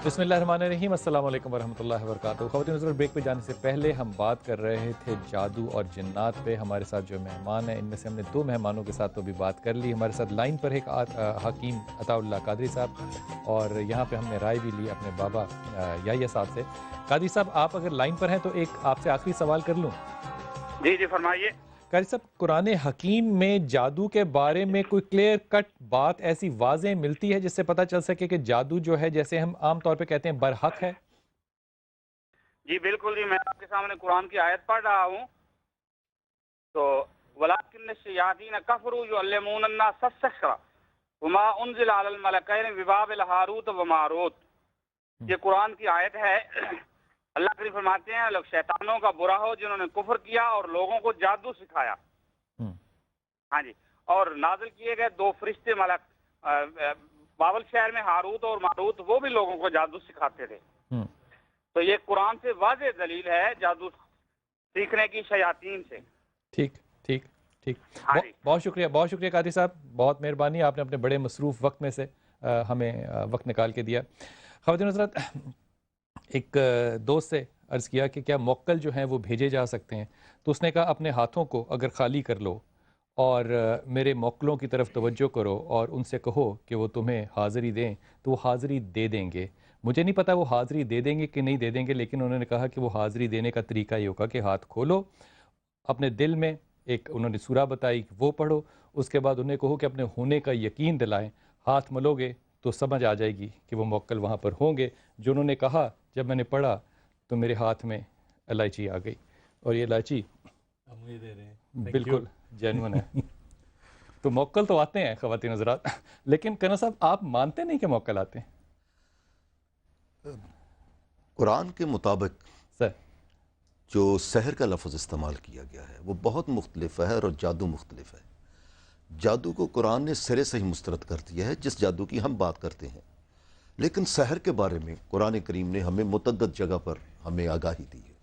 بسم اللہ الرحمن الرحیم، السلام علیکم ورحمۃ اللہ وبرکاتہ۔ خواتین حضرات، بریک پہ جانے سے پہلے ہم بات کر رہے تھے جادو اور جنات پہ۔ ہمارے ساتھ جو مہمان ہیں، ان میں سے ہم نے 2 مہمانوں کے ساتھ تو بھی بات کر لی۔ ہمارے ساتھ لائن پر ایک حکیم عطا اللہ قادری صاحب، اور یہاں پہ ہم نے رائے بھی لی اپنے بابا یحییٰ صاحب سے۔ قادری صاحب، آپ اگر لائن پر ہیں تو ایک آپ سے آخری سوال کر لوں؟ جی فرمائیے۔ قاری صاحب، قرآن حکیم میں جادو کے بارے میں کوئی کلیئر کٹ بات ایسی واضح ملتی ہے جس سے پتہ چل سکے کہ جادو جو ہے، جیسے ہم عام طور پہ کہتے ہیں، برحق ہے؟ جی بالکل جی، میں آپ کے سامنے قرآن کی آیت پڑھ رہا ہوں تو وَلَٰكِنَّ الشَّيَاطِينَ كَفَرُوا يُعَلِّمُونَ النَّاسَ السِّحْرَ وَمَا أُنزِلَ عَلَى الْمَلَكَيْنِ بِبَابِلَ هَارُوتَ وَمَارُوتَ۔ یہ قرآن کی آیت ہے۔ اللہ کریم فرماتے ہیں لوگ شیطانوں کا برا ہو جنہوں نے کفر کیا اور لوگوں کو جادو سکھایا۔ ہاں جی، اور نازل کیے گئے 2 فرشتے ملک بابل شہر میں ہاروت اور ماروت، وہ بھی لوگوں کو جادو سکھاتے تھے۔ تو یہ قرآن سے واضح دلیل ہے جادو سیکھنے کی شیاطین سے۔ ٹھیک ٹھیک ٹھیک، ہاں جی، بہت شکریہ، بہت شکریہ قادری صاحب، بہت مہربانی، آپ نے اپنے بڑے مصروف وقت میں سے ہمیں وقت نکال کے دیا۔ خواتین حضرات، ایک دوست سے عرض کیا کہ کیا موکل جو ہیں وہ بھیجے جا سکتے ہیں، تو اس نے کہا اپنے ہاتھوں کو اگر خالی کر لو اور میرے موکلوں کی طرف توجہ کرو اور ان سے کہو کہ وہ تمہیں حاضری دیں، تو وہ حاضری دے دیں گے۔ مجھے نہیں پتا وہ حاضری دے دیں گے کہ نہیں دے دیں گے، لیکن انہوں نے کہا کہ وہ حاضری دینے کا طریقہ یہ ہوگا کہ ہاتھ کھولو، اپنے دل میں ایک انہوں نے سورہ بتائی وہ پڑھو، اس کے بعد انہیں کہو کہ اپنے ہونے کا یقین دلائیں، ہاتھ ملو گے تو سمجھ آ جائے گی کہ وہ موکل وہاں پر ہوں گے۔ جو انہوں نے کہا، جب میں نے پڑھا تو میرے ہاتھ میں الائچی آ گئی، اور یہ الائچی مجھے دے رہے ہیں، بالکل جینون ہے۔ تو موکل تو آتے ہیں خواتین حضرات، لیکن کنر صاحب آپ مانتے نہیں کہ موکل آتے ہیں؟ قرآن کے مطابق سر جو سحر کا لفظ استعمال کیا گیا ہے وہ بہت مختلف ہے، اور جادو مختلف ہے۔ جادو کو قرآن نے سرے سے ہی مسترد کر دیا ہے، جس جادو کی ہم بات کرتے ہیں، لیکن سحر کے بارے میں قرآن کریم نے ہمیں متعدد جگہ پر ہمیں آگاہی دی ہے۔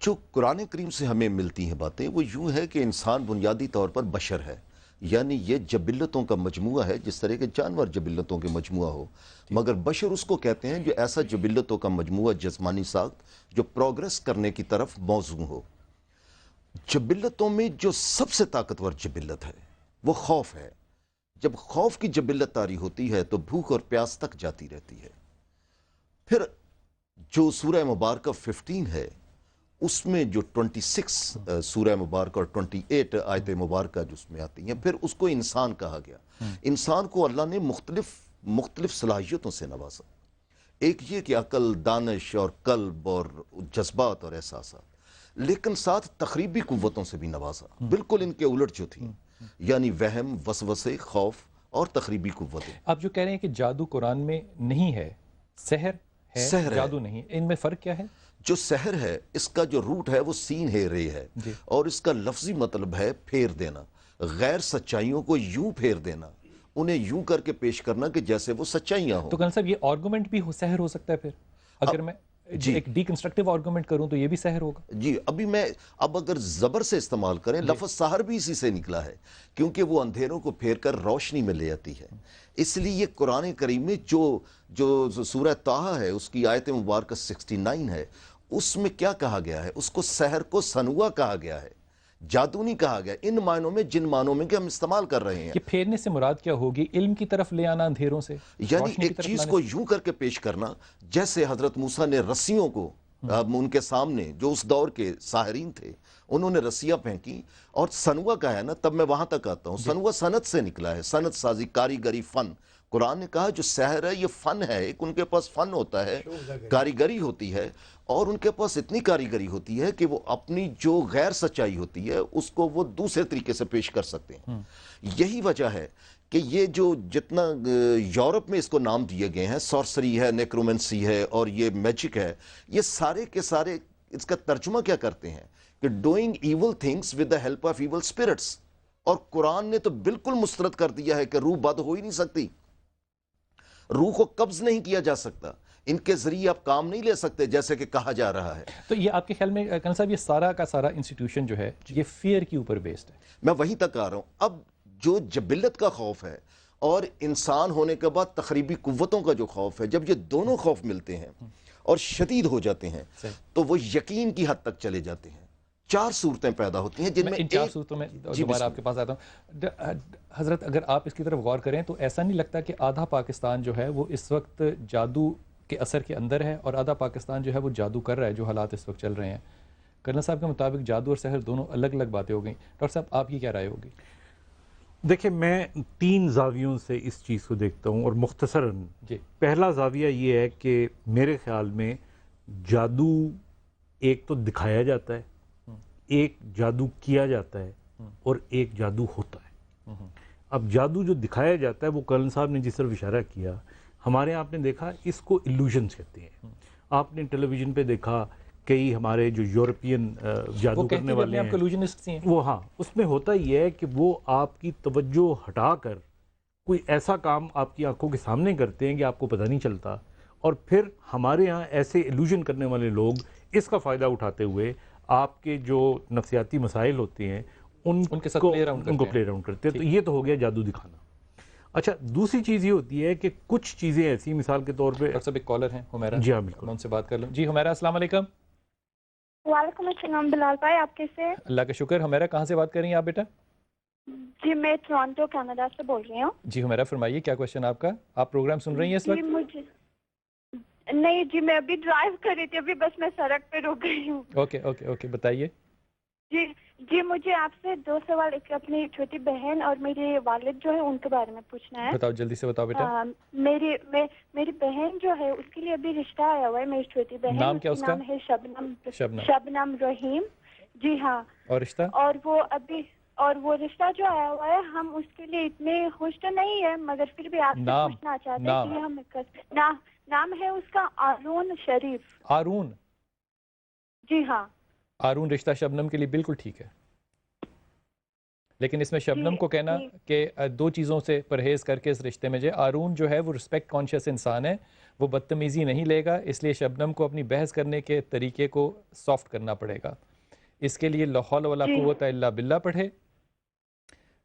جو قرآن کریم سے ہمیں ملتی ہیں باتیں وہ یوں ہے کہ انسان بنیادی طور پر بشر ہے، یعنی یہ جبلتوں کا مجموعہ ہے، جس طرح کے جانور جبلتوں کے مجموعہ ہو، مگر بشر اس کو کہتے ہیں جو ایسا جبلتوں کا مجموعہ جسمانی ساخت جو پروگریس کرنے کی طرف موزوں ہو۔ جبلتوں میں جو سب سے طاقتور جبلت ہے وہ خوف ہے۔ جب خوف کی جبلت طاری ہوتی ہے تو بھوک اور پیاس تک جاتی رہتی ہے۔ پھر جو سورہ مبارکہ 15 ہے، اس میں جو 26 سورہ مبارکہ اور 28 آیت مبارکہ جو اس میں آتی ہیں، پھر اس کو انسان کہا گیا۔ انسان کو اللہ نے مختلف صلاحیتوں سے نوازا۔ ایک یہ کہ عقل، دانش اور قلب اور جذبات اور احساسات، لیکن ساتھ تخریبی قوتوں سے بھی نوازا، بالکل ان کے الٹ جو تھیں، یعنی وہم، وسوسے، خوف اور تخریبی قوتیں۔ آپ جو کہہ رہے ہیں کہ جادو قرآن میں نہیں ہے، سحر ہے، جادو نہیں، ان میں فرق کیا ہے؟ جو سحر ہے، اس کا جو روٹ ہے وہ سین ہے، رے ہے، اور اس کا لفظی مطلب ہے پھیر دینا، غیر سچائیوں کو یوں پھیر دینا، انہیں یوں کر کے پیش کرنا کہ جیسے وہ سچائیاں ہوں۔ تو کنر صاحب، یہ آرگومنٹ بھی سحر ہو سکتا ہے پھر؟ اگر میں ایک ڈی کنسٹرکٹیو آرگومنٹ کروں تو یہ بھی سحر ہوگا؟ جی، اب اگر زبر سے استعمال کریں، لفظ سحر بھی اسی سے نکلا ہے، کیونکہ وہ اندھیروں کو پھیر کر روشنی میں لے آتی ہے۔ اس لیے یہ قرآن کریم میں جو سورہ طٰہٰ ہے، اس کی آیت مبارکہ 69 ہے، اس میں کیا کہا گیا ہے؟ اس کو سحر کو سنوا کہا گیا ہے، جادو نہیں کہا گیا، ان معنوں میں جن معنوں میں کہ ہم استعمال کر رہے ہیں۔ یہ پھیرنے سے مراد کیا ہوگی؟ علم کی طرف لے آنا اندھیروں سے، یعنی ایک چیز کو یوں کر کے پیش کرنا، جیسے حضرت موسیٰ نے رسیوں کو ان کے سامنے، جو اس دور کے ساحرین تھے، انہوں نے رسیاں پھینکی، اور سنوا کا ہے نا، تب میں وہاں تک آتا ہوں، سنوا صنعت سے نکلا ہے، صنعت سازی، کاریگری، فن۔ قرآن نے کہا جو سحر ہے یہ فن ہے، ایک ان کے پاس فن ہوتا ہے، کاریگری ہوتی ہے، اور ان کے پاس اتنی کاریگری ہوتی ہے کہ وہ اپنی جو غیر سچائی ہوتی ہے اس کو وہ دوسرے طریقے سے پیش کر سکتے ہیں۔ یہی وجہ ہے کہ یہ جو جتنا یورپ میں اس کو نام دیے گئے ہیں، سورسری ہے، نیکرومنسی ہے، اور یہ میجک ہے، یہ سارے کے سارے اس کا ترجمہ کیا کرتے ہیں کہ doing evil things with the help of evil spirits. اور قرآن نے تو بالکل مسترد کر دیا ہے کہ روح بد ہو ہی نہیں سکتی، روح کو قبض نہیں کیا جا سکتا، ان کے ذریعے آپ کام نہیں لے سکتے جیسے کہ کہا جا رہا ہے۔ تو یہ آپ کے خیال میں کنر صاحب، یہ سارا کا سارا انسٹیٹیوشن جو ہے یہ فیئر کے اوپر بیسڈ ہے؟ میں وہیں تک آ رہا ہوں۔ اب جو جبلت کا خوف ہے اور انسان ہونے کے بعد تخریبی قوتوں کا جو خوف ہے، جب یہ دونوں خوف ملتے ہیں اور شدید ہو جاتے ہیں تو وہ یقین کی حد تک چلے جاتے ہیں. 4 صورتیں پیدا ہوتی ہیں جن میں ان 4 صورتوں میں دوبارہ آپ کے پاس آتا ہوں. حضرت اگر آپ اس کی طرف غور کریں تو ایسا نہیں لگتا کہ آدھا پاکستان جو ہے وہ اس وقت جادو کے اثر کے اندر ہے اور آدھا پاکستان جو ہے وہ جادو کر رہا ہے، جو حالات اس وقت چل رہے ہیں؟ کرنل صاحب کے مطابق جادو اور سحر دونوں الگ الگ باتیں ہو گئیں. ڈاکٹر صاحب آپ کی کیا رائے ہوگی؟ دیکھیں میں 3 زاویوں سے اس چیز کو دیکھتا ہوں اور مختصراً. جی. پہلا زاویہ یہ ہے کہ میرے خیال میں جادو ایک تو دکھایا جاتا ہے، ایک جادو کیا جاتا ہے اور ایک جادو ہوتا ہے. اب جادو جو دکھایا جاتا ہے وہ کرنل صاحب نے جس طرف اشارہ کیا، ہمارے یہاں آپ نے دیکھا اس کو ایلوژنز کہتے ہیں. آپ نے ٹیلی ویژن پہ دیکھا کئی ہمارے جو یورپین جادو کرنے والے ہیں وہ، ہاں، اس میں ہوتا یہ ہے کہ وہ آپ کی توجہ ہٹا کر کوئی ایسا کام آپ کی آنکھوں کے سامنے کرتے ہیں کہ آپ کو پتہ نہیں چلتا، اور پھر ہمارے ہاں ایسے ایلوژن کرنے والے لوگ اس کا فائدہ اٹھاتے ہوئے آپ کے جو نفسیاتی مسائل ہوتے ہیں ان کو پلے اراؤنڈ کرتے ہیں. تو یہ تو ہو گیا جادو دکھانا. اچھا، دوسری چیز یہ ہوتی ہے کہ کچھ چیزیں ایسی، مثال کے طور پہ ڈاکٹر صاحب ایک کالر ہیں حمیرہ. جی ہاں بالکل، میں ان سے بات کر لوں. جی حمیرہ السلام علیکم. وعلیکم السلام بلال بھائی، آپ کیسے ہیں؟ اللہ کا شکر. حمیرہ کہاں سے بات کر رہی ہیں آپ بیٹا؟ جی میں ٹورانٹو کینیڈا سے بول رہی ہوں. جی حمیرہ فرمائیے کیا کوشچن آپ کا؟ آپ پروگرام سن رہی ہیں اس جی وقت؟ مجھے نہیں جی، میں ابھی ڈرائیو کر رہی تھی، ابھی بس میں سڑک پہ رک گئی ہوں. اوکے بتائیے. جی مجھے آپ سے 2 سوال، ایک اپنی چھوٹی بہن اور میرے والد جو ہے ان کے بارے میں پوچھنا ہے. بتاؤ جلدی سے بتاؤ بیٹا. میری بہن جو ہے اس کے لیے ابھی رشتہ آیا ہوا ہے، میری چھوٹی بہن. نام کیا اس کا؟ نام ہے شبنم رحیم. جی ہاں. اور رشتہ؟ اور وہ رشتہ جو آیا ہوا ہے، ہم اس کے لیے اتنے خوش تو نہیں ہے، مگر پھر بھی آپ سے پوچھنا چاہتے ہیں کہ ہم نام ہے اس کا آرون شریف. آرون؟ جی ہاں. آرون رشتہ شبنم کے لیے بالکل ٹھیک ہے، لیکن اس میں شبنم کو کہنا کہ 2 چیزوں سے پرہیز کر کے اس رشتے میں آرون جو ہے وہ رسپیکٹ کانشیس انسان ہے، وہ بدتمیزی نہیں لے گا، اس لیے شبنم کو اپنی بحث کرنے کے طریقے کو سافٹ کرنا پڑے گا. اس کے لیے لا حول ولا قوت الا باللہ پڑھے،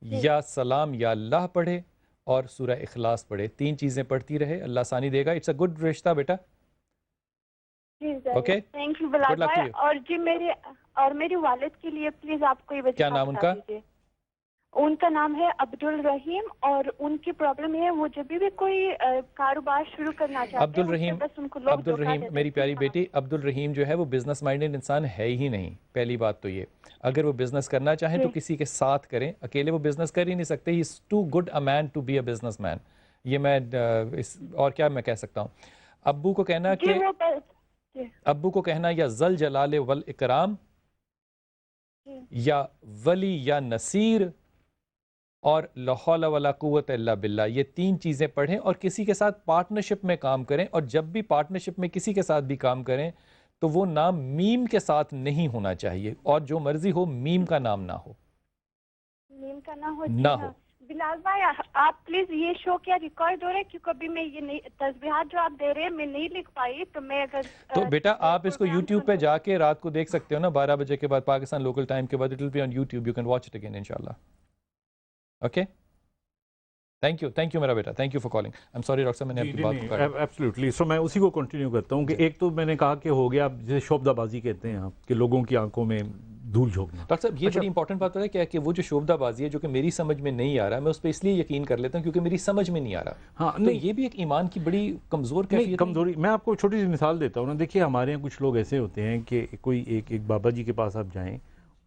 یا سلام یا اللہ پڑھے، اور سورہ اخلاص پڑھے. 3 چیزیں پڑھتی رہے، اللہ آسانی دے گا. اٹس اے گڈ رشتہ بیٹا. اوکے، تھینک یو بلال بھائی. اور جی میرے والد کے لیے پلیز آپ کوئی وجہ کیا نام ان کا؟ ان کا نام ہے عبد الرحیم، اور ان کی پرابلم یہ ہے وہ جب بھی کوئی کاروبار شروع کرنا چاہتے ہیں عبد الرحیم میری پیاری بیٹی، عبد الرحیم جو ہے وہ بزنس مائنڈڈ انسان ہے ہی نہیں. پہلی بات تو یہ، اگر وہ بزنس کرنا چاہیں تو کسی کے ساتھ کریں، اکیلے وہ بزنس کر ہی نہیں سکتے. He is too good a man to be a businessman. یہ میں اور کیا میں کہہ سکتا ہوں. ابو کو کہنا کہ ابو کو کہنا یا ذل جلال والاکرام، یا ولی یا نصیر، اور لا حول ولا قوت الا باللہ. یہ 3 چیزیں پڑھیں اور کسی کے ساتھ پارٹنرشپ میں کام کریں. اور جب بھی پارٹنرشپ میں کسی کے ساتھ بھی کام کریں تو وہ نام میم کے ساتھ نہیں ہونا چاہیے، اور جو مرضی ہو میم کا نام نہ ہو. میم کا نہ ہو. بلال بھائی آپ پلیز یہ شو کیا ریکارڈ ہو رہا ہے، کیونکہ ابھی میں یہ تسبیحات جو آپ دے رہے ہیں میں نہیں لکھ پائی، تو میں اگر تو بیٹا آپ اس کو یوٹیوب پہ جا کے رات کو دیکھ سکتے ہو نا، 12 بجے کے بعد پاکستان لوکل ٹائم کے بعد. It will be on YouTube, you can watch it again انشاءاللہ. اوکے، تھینک یو میرا بیٹا، thank you for calling. I am sorry doctor صاحب میں نے آپ کی بات کو ایبسلیوٹلی. سو میں اسی کو کنٹینیو کرتا ہوں کہ ایک تو میں نے کہا کہ ہو گیا جسے شوبدہ بازی کہتے ہیں آپ، کہ لوگوں کی آنکھوں میں دھول جھونکنا. ڈاکٹر صاحب یہ بڑی امپورٹنٹ بات ہے کہ وہ جو شوبدہ بازی ہے جو کہ میری سمجھ میں نہیں آ رہا، میں اس پہ اس لیے یقین کر لیتا ہوں کیونکہ میری سمجھ میں نہیں آ رہا. ہاں تو یہ بھی ایک ایمان کی بڑی کمزور کیفیت. کمزوری میں آپ کو چھوٹی سی مثال دیتا ہوں نا. دیکھیے ہمارے یہاں کچھ لوگ ایسے ہوتے ہیں کہ کوئی ایک بابا جی کے پاس آپ جائیں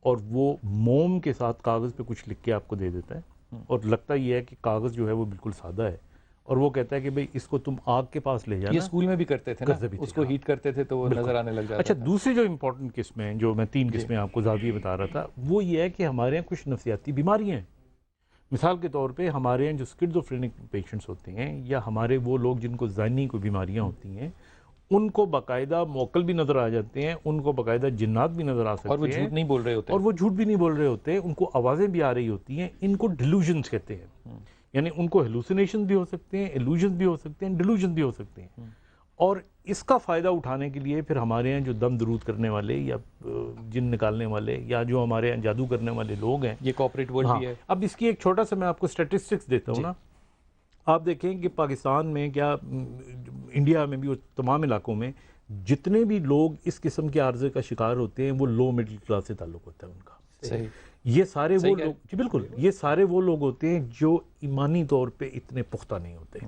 اور وہ موم کے ساتھ کاغذ پہ کچھ لکھ کے آپ کو دے دیتا ہے، اور لگتا یہ ہے کہ کاغذ جو ہے وہ بالکل سادہ ہے، اور وہ کہتا ہے کہ بھئی اس کو تم آگ کے پاس لے جانا. یہ اسکول میں بھی کرتے تھے نا، اس کو ہیٹ کرتے تھے تو وہ نظر آنے لگ جاتا. اچھا، دوسری جو امپورٹنٹ قسمیں جو میں 3 قسمیں آپ کو زاویے بتا رہا تھا، وہ یہ ہے کہ ہمارے یہاں کچھ نفسیاتی بیماریاں ہیں. مثال کے طور پہ ہمارے یہاں جو اسکیزوفرینک پیشنٹس ہوتے ہیں، یا ہمارے وہ لوگ جن کو ذہنی کوئی بیماریاں ہوتی ہیں، ان کو باقاعدہ موکل بھی نظر آ جاتے ہیں، ان کو باقاعدہ جنات بھی نظر آ سکتے ہیں، اور وہ جھوٹ نہیں بول رہے ہوتے، ان کو آوازیں بھی آ رہی ہوتی ہیں. ان کو ڈیلوژنز کہتے ہیں. یعنی ان کو ہیلوسینیشن بھی ہو سکتے ہیں، ایلوژن بھی ہو سکتے ہیں، ڈیلوژن بھی ہو سکتے ہیں. اور اس کا فائدہ اٹھانے کے لیے پھر ہمارے یہاں جو دم درود کرنے والے یا جن نکالنے والے یا جو ہمارے یہاں جادو کرنے والے لوگ ہیں، یہ کارپوریٹ ورلڈ بھی ہے. اب اس کی ایک چھوٹا سا میں آپ کو اسٹیٹسٹکس دیتا ہوں نا. آپ دیکھیں کہ پاکستان میں کیا انڈیا میں بھی اور تمام علاقوں میں جتنے بھی لوگ اس قسم کے عارضے کا شکار ہوتے ہیں وہ لو مڈل کلاس سے تعلق ہوتا ہے ان کا. صحیح. یہ سارے وہ لوگ جی بالکل یہ سارے وہ لوگ ہوتے ہیں جو ایمانی طور پہ اتنے پختہ نہیں ہوتے.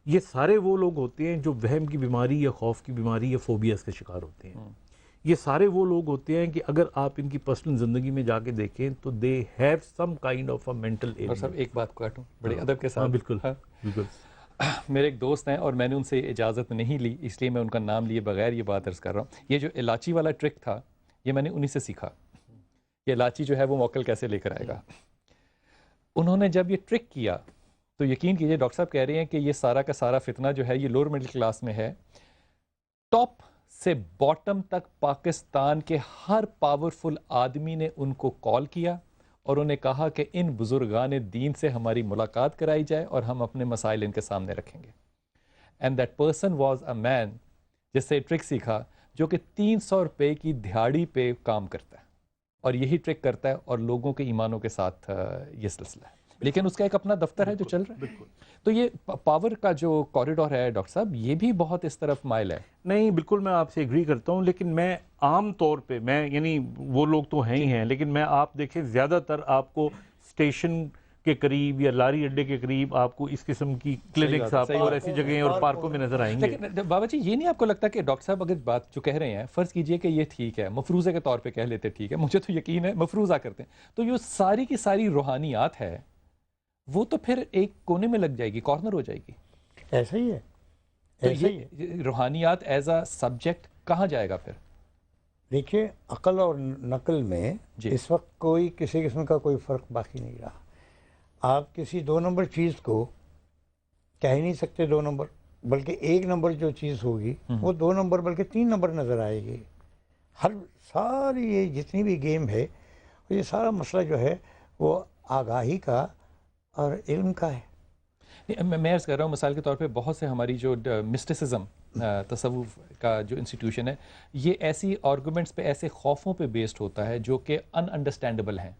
یہ سارے وہ لوگ ہوتے ہیں جو وہم کی بیماری یا خوف کی بیماری یا فوبیاز کے شکار ہوتے ہیں. یہ سارے وہ لوگ ہوتے ہیں کہ اگر آپ ان کی پرسنل زندگی میں جا کے دیکھیں تو they have some kind of a mental alien. صاحب ایک بات کاٹوں بڑے ادب کے ساتھ. بالکل بالکل. میرے ایک دوست ہیں اور میں نے ان سے اجازت نہیں لی اس لیے میں ان کا نام لیے بغیر یہ بات عرض کر رہا ہوں. یہ جو الائچی والا ٹرک تھا یہ میں نے انہی سے سیکھا. یہ الائچی جو ہے وہ موکل کیسے لے کر آئے گا. انہوں نے جب یہ ٹرک کیا تو یقین کیجئے ڈاکٹر صاحب کہہ رہے ہیں کہ یہ سارا کا سارا فتنہ جو ہے یہ لوور مڈل کلاس میں ہے. ٹاپ سے باٹم تک پاکستان کے ہر پاورفل آدمی نے ان کو کال کیا اور انہیں کہا کہ ان بزرگان دین سے ہماری ملاقات کرائی جائے اور ہم اپنے مسائل ان کے سامنے رکھیں گے. And that person was a man جس سے ٹرک سیکھا جو کہ 300 روپے کی دہاڑی پہ کام کرتا ہے اور یہی ٹرک کرتا ہے اور لوگوں کے ایمانوں کے ساتھ یہ سلسلہ ہے. لیکن اس کا ایک اپنا دفتر ہے جو چل رہا ہے. تو یہ پاور کا جو کوریڈور ہے ڈاکٹر صاحب یہ بھی بہت اس طرف مائل ہے. نہیں بالکل میں آپ سے ایگری کرتا ہوں لیکن میں عام طور پہ میں یعنی وہ لوگ تو ہیں ہی ہیں لیکن میں آپ دیکھیں زیادہ تر آپ کو اسٹیشن کے قریب یا لاری اڈے کے قریب آپ کو اس قسم کی کلینکس آپ کو اور ایسی جگہیں اور پارکوں میں نظر آئیں گے. لیکن بابا جی یہ نہیں آپ کو لگتا کہ ڈاکٹر صاحب اگر بات جو کہہ رہے ہیں فرض کیجئے کہ یہ ٹھیک ہے مفروضے کے طور پہ کہہ لیتے ٹھیک ہے مجھے تو یقین ہے مفروضہ کرتے ہیں تو یہ ساری کی ساری روحانیات ہے وہ تو پھر ایک کونے میں لگ جائے گی کارنر ہو جائے گی. ایسا ہی ہے. تو یہ روحانیات ایز اے سبجیکٹ کہاں جائے گا پھر؟ دیکھیے عقل اور نقل میں اس وقت کوئی کسی قسم کا کوئی فرق باقی نہیں رہا. آپ کسی 2 نمبر چیز کو کہہ ہی نہیں سکتے 2 نمبر بلکہ 1 نمبر جو چیز ہوگی وہ 2 نمبر بلکہ 3 نمبر نظر آئے گی. ہر ساری یہ جتنی بھی گیم ہے یہ سارا مسئلہ جو ہے وہ آگاہی کا اور علم کا ہے. میں عرض کر رہا ہوں مثال کے طور پہ بہت سے ہماری جو مسٹسزم تصوف کا جو انسٹیٹیوشن ہے یہ ایسی آرگومنٹس پہ ایسے خوفوں پہ بیسڈ ہوتا ہے جو کہ ان انڈرسٹینڈیبل ہیں.